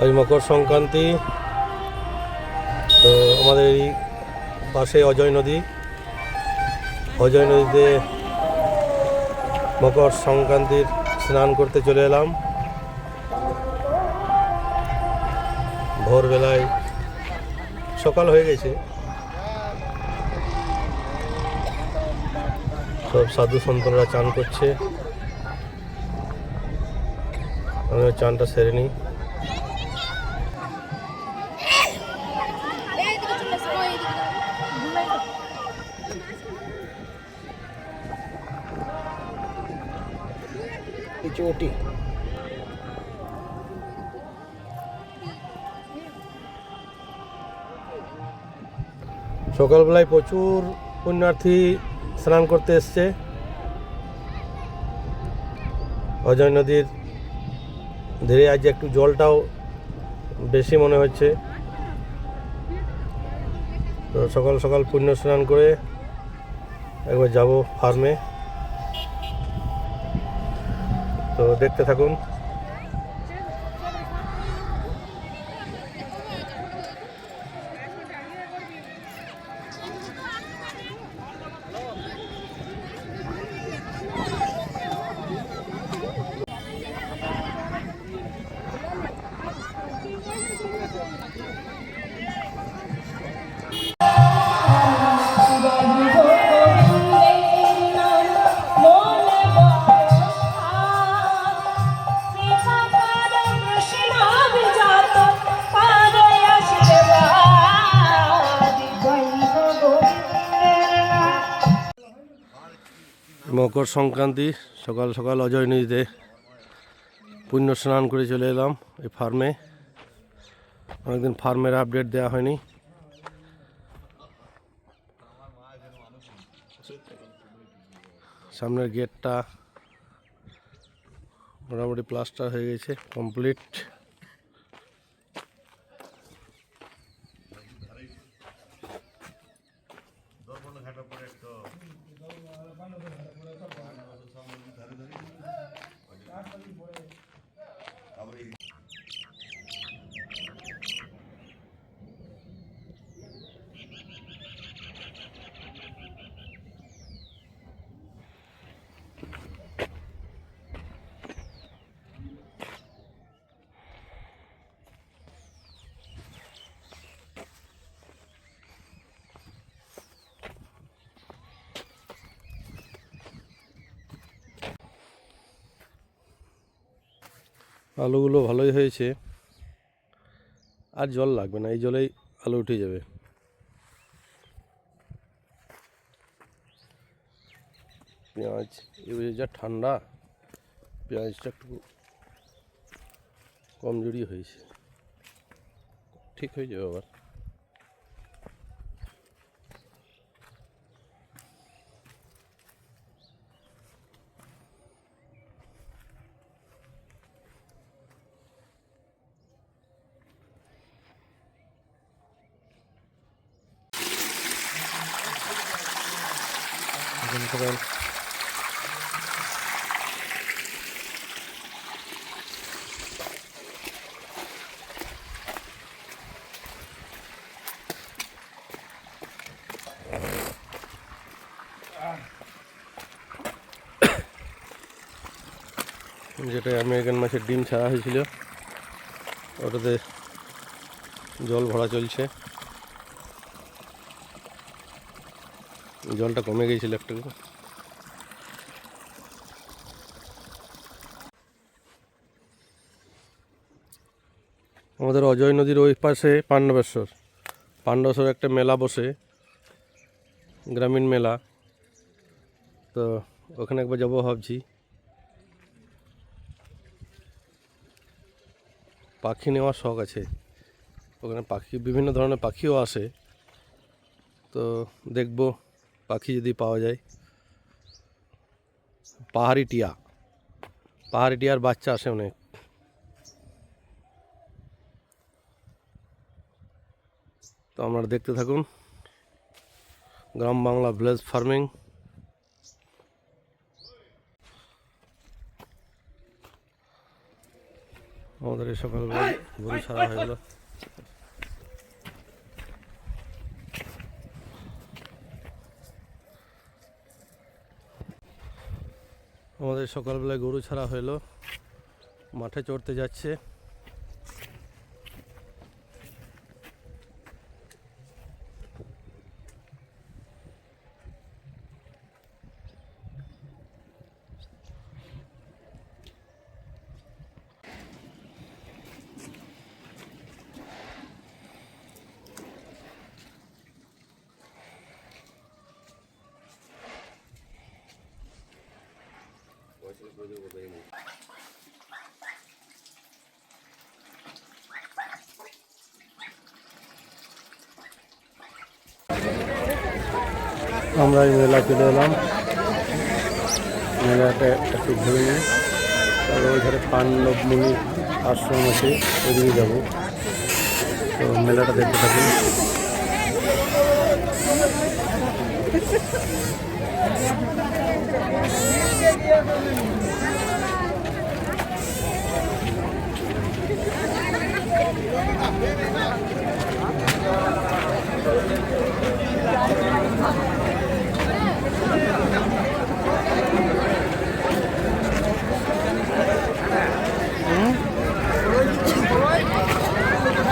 আজ মকর সংক্রান্তি। তো আমাদের এই পাশে অজয় নদীতে মকর সংক্রান্তির স্নান করতে চলে এলাম। ভোরবেলায় সকাল হয়ে গেছে, সব সাধু সন্তরা চান করছে, আমিও চানটা সেরে নিই। চটি সকালবেলায় প্রচুর পুণ্যার্থী স্নান করতে এসছে। অজয় নদীর ধীরে আজ একটু জলটাও বেশি মনে হচ্ছে। তো সকাল সকাল পুণ্য স্নান করে একবার যাব ফার্মে। তো দেখতে থাকুন। মকর সংক্রান্তি সকাল সকাল অজয় নদীতে পুণ্য স্নান করে চলে এলাম এই ফার্মে। অনেকদিন ফার্মের আপডেট দেওয়া হয়নি। সামনের গেটটা মোটামুটি প্লাস্টার হয়ে গেছে, কমপ্লিট। আলুগুলো ভালোই হয়েছে, আর জল লাগবে না, এই জলেই আলু উঠে যাবে। পেঁয়াজ এবারে যা ঠান্ডা, পেঁয়াজটা একটু কমজোরি হয়েছে, ঠিক হয়ে যাবে আবার। সকাল যেটা আমেরিকান মাছের ডিম ছাড়া হয়েছিল, ওটাতে জল ভরা চলছে। জলটা কমে গিয়েছিল একটু। আমাদের অজয় নদীর ওই পাশে পাণ্ডবেশ্বর একটা মেলা বসে, গ্রামীণ মেলা। তো ওখানে একবার যাবো ভাবছি। পাখি নেওয়ার শখ আছে, ওখানে পাখি বিভিন্ন ধরনের পাখিও আসে। তো দেখব পাখি যদি পাওয়া যায়। পাহাড়ি টিয়ার বাচ্চা আসে অনেক। তো আপনারা দেখতে থাকুন গ্রাম বাংলা ভিলেজ ফার্মিং। আমাদের এই সকালবেলায় গরু ছাড়া হয়ে গেল। আমাদের সকালবেলায় গরু ছাড়া হলো, মাঠে চড়তে যাচ্ছে। আমরা এই মেলা চলে এলাম, মেলাটা একটু ঘুরে নিই। তারপর ওইখানে পাণ্ডব মুনি আশ্রম আছে, ওইদিকে যাবো। তো মেলাটা দেখতে থাকুন।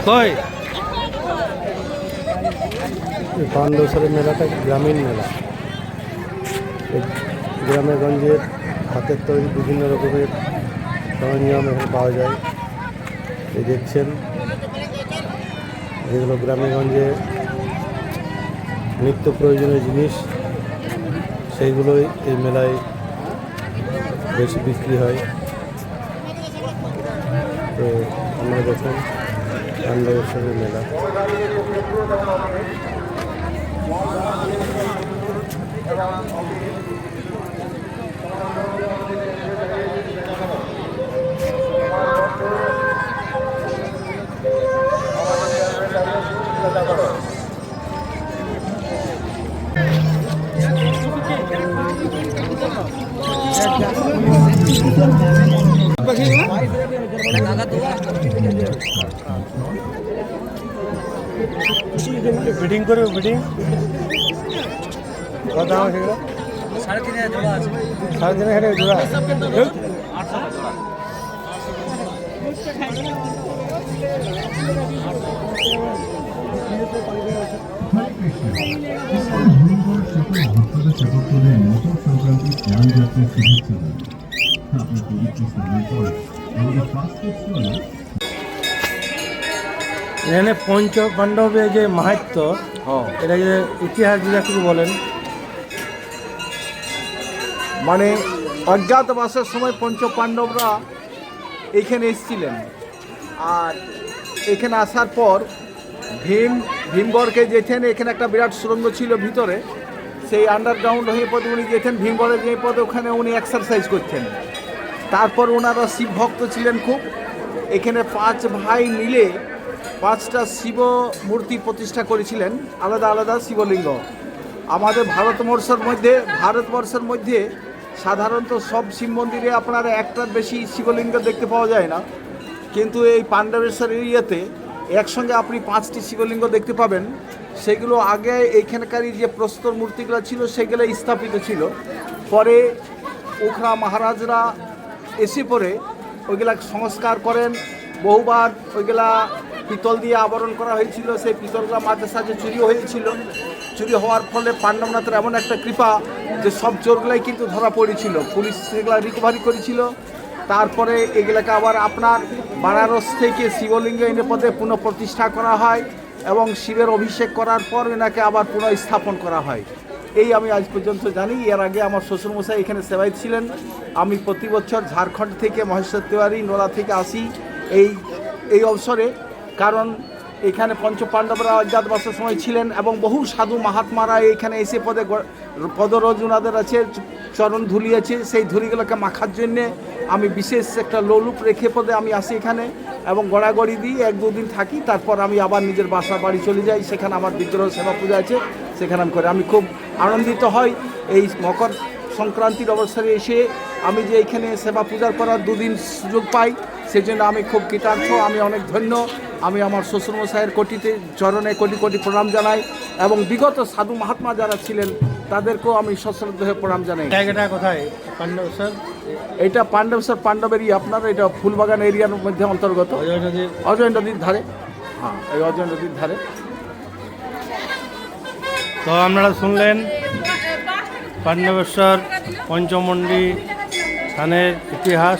কই পাণ্ডবেশ্বরের মেলাটা গ্রামীণ মেলা। গ্রামে গঞ্জের হাতের তৈরি বিভিন্ন রকমের সরঞ্জাম এখানে পাওয়া যায়। এই দেখছেন, যেগুলো গ্রামে গঞ্জে নিত্য প্রয়োজনীয় জিনিস, সেইগুলোই এই মেলায় বেশি বিক্রি হয়। তো আমরা দেখুন পাণ্ডবেশ্বরের মেলা। বিডিং করবে, বিডিং কত দাম আছে? 3,500 জোড়া আছে। 3,500 জোড়া। এখানে পঞ্চ পাণ্ডবের যে মাহাত্ম্য, এটা যে ইতিহাস যদি একটু বলেন। মানে অজ্ঞাতবাসের সময় পঞ্চ পাণ্ডবরা এইখানে এসেছিলেন, আর এখানে আসার পর ভীমগড়কে যেতেন। এখানে একটা বিরাট সুড়ঙ্গ ছিল ভিতরে, সেই আন্ডারগ্রাউন্ড হয়ে পদে উনি যেতেন। ভীমগড়ে যে পদে ওখানে উনি এক্সারসাইজ করতেন। তারপর ওনারা শিব ভক্ত ছিলেন খুব। এখানে 5 ভাই মিলে 5টা শিব মূর্তি প্রতিষ্ঠা করেছিলেন, আলাদা আলাদা শিবলিঙ্গ। আমাদের ভারতবর্ষের মধ্যে সাধারণত সব শিব মন্দিরে আপনার একটার বেশি শিবলিঙ্গ দেখতে পাওয়া যায় না, কিন্তু এই পাণ্ডবেশ্বর এরিয়াতে একসঙ্গে আপনি 5টি শিবলিঙ্গ দেখতে পাবেন। সেগুলো আগে এইখানকারই যে প্রস্তর মূর্তিগুলো ছিল সেগুলো স্থাপিত ছিল। পরে ওখরা মহারাজরা এসে পরে ওইগুলা সংস্কার করেন। বহুবার ওইগুলা পিতল দিয়ে আবরণ করা হয়েছিল, সেই পিতলগুলো মাঝে সাঝে চুরি হয়েছিল। চুরি হওয়ার ফলে পাণ্ডবনাথের এমন একটা কৃপা যে সব চোরগুলাই কিন্তু ধরা পড়েছিল, পুলিশ সেগুলা রিকভারি করেছিল। তারপরে এগুলাকে আবার আপনার বানারস থেকে শিবলিঙ্গ এনে পদে পুনঃপ্রতিষ্ঠা করা হয় এবং শিবের অভিষেক করার পর এনাকে আবার পুনঃস্থাপন করা হয়। এই আমি আজ পর্যন্ত জানি। এর আগে আমার শ্বশুরমশাই এখানে সেবায় ছিলেন। আমি প্রতি বছর ঝাড়খণ্ড থেকে মহেশ্বর তিওয়ারি নোলা থেকে আসি এই অবসরে, কারণ এখানে পঞ্চপাণ্ডবরা অজ্ঞাতবাসের সময় ছিলেন এবং বহু সাধু মহাত্মারা এইখানে এসে পদরজ ওনাদের আছে, চরণ ধুলি আছে, সেই ধুলিগুলোকে মাখার জন্যে আমি বিশেষ একটা লোলুপ রেখে পদে আমি আসি এখানে এবং গড়াগড়ি দিই, 1-2 দিন থাকি। তারপর আমি আবার নিজের বাসা বাড়ি চলে যাই। সেখানে আমার বিগ্রহ সেবা পূজা আছে, সেখানে আমি করি। আমি খুব আনন্দিত হই এই মকর সংক্রান্তির অবসরে এসে আমি যে এখানে সেবা পূজা করার 2 দিন সুযোগ পাই, সেই জন্য আমি খুব কৃতার্থ, আমি অনেক ধন্য। আমি আমার শ্বশুরমশাইয়ের কোটিতে চরণে কোটি কোটি প্রণাম জানাই এবং বিগত সাধু মহাত্মা যারা ছিলেন তাদেরকেও আমি সশ্রদ্ধে প্রণাম জানাই। জায়গাটা কোথায় পাণ্ডব স্যার? এটা পাণ্ডবেশ্বর, পাণ্ডবেরই আপনার এটা ফুলবাগান এরিয়ার মধ্যে অন্তর্গত, অজয় নদীর অজয় নদীর ধারে। হ্যাঁ, এই অজয় নদীর ধারে। তো আপনারা শুনলেন পাণ্ডবেশ্বর পঞ্চমন্ডি স্থানের ইতিহাস।